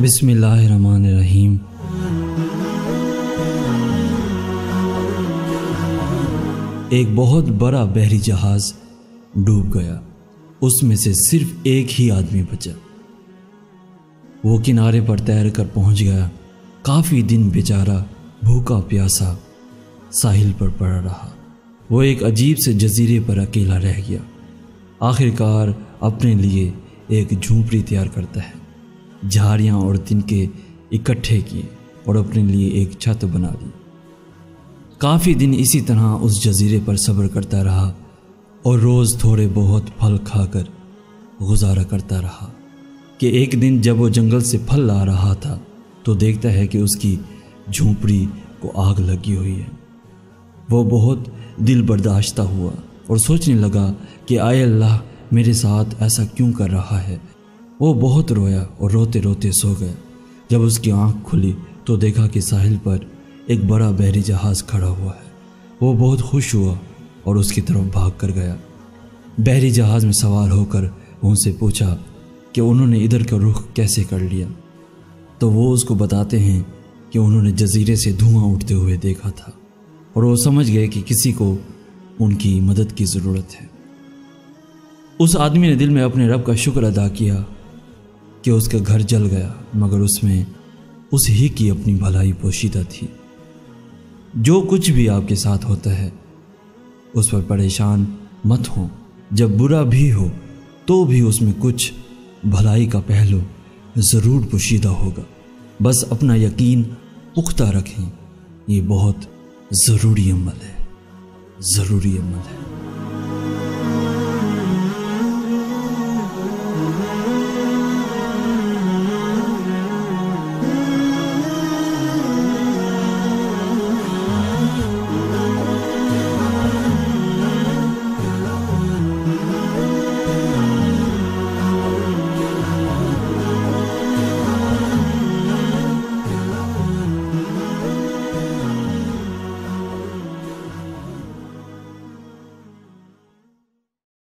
بسم اللہ الرحمن الرحیم۔ ایک بہت بڑا بحری جہاز ڈوب گیا۔ اس میں سے صرف ایک ہی آدمی بچا۔ وہ کنارے پر تیر کر پہنچ گیا۔ کافی دن بیچارہ بھوکا پیاسا ساحل پر پڑا رہا۔ وہ ایک عجیب سے جزیرے پر اکیلا رہ گیا۔ آخر کار اپنے لیے ایک جھونپڑی تیار کرتا ہے، جھاڑیاں اور تنکے اکٹھے کیے اور اپنے لیے ایک چھت بنا دی۔ کافی دن اسی طرح اس جزیرے پر صبر کرتا رہا اور روز تھوڑے بہت پھل کھا کر گزارا کرتا رہا کہ ایک دن جب وہ جنگل سے پھل لا رہا تھا تو دیکھتا ہے کہ اس کی جھونپڑی کو آگ لگی ہوئی ہے۔ وہ بہت دل برداشتہ ہوا اور سوچنے لگا کہ آئے اللہ میرے ساتھ ایسا کیوں کر رہا ہے۔ وہ بہت رویا اور روتے روتے سو گیا۔ جب اس کی آنکھ کھلی تو دیکھا کہ ساحل پر ایک بڑا بحری جہاز کھڑا ہوا ہے۔ وہ بہت خوش ہوا اور اس کی طرف بھاگ کر گیا۔ بحری جہاز میں سوار ہو کر ان سے پوچھا کہ انہوں نے ادھر کا رخ کیسے کر لیا، تو وہ اس کو بتاتے ہیں کہ انہوں نے جزیرے سے دھواں اٹھتے ہوئے دیکھا تھا اور وہ سمجھ گئے کہ کسی کو ان کی مدد کی ضرورت ہے۔ اس آدمی نے دل میں اپنے رب کا شکر ادا کیا کہ اس کا گھر جل گیا، مگر اس میں اس ہی کی اپنی بھلائی پوشیدہ تھی۔ جو کچھ بھی آپ کے ساتھ ہوتا ہے اس پر پریشان مت ہو۔ جب برا بھی ہو تو بھی اس میں کچھ بھلائی کا پہلو ضرور پوشیدہ ہوگا۔ بس اپنا یقین پختہ رکھیں، یہ بہت ضروری عمل ہے، ضروری عمل ہے۔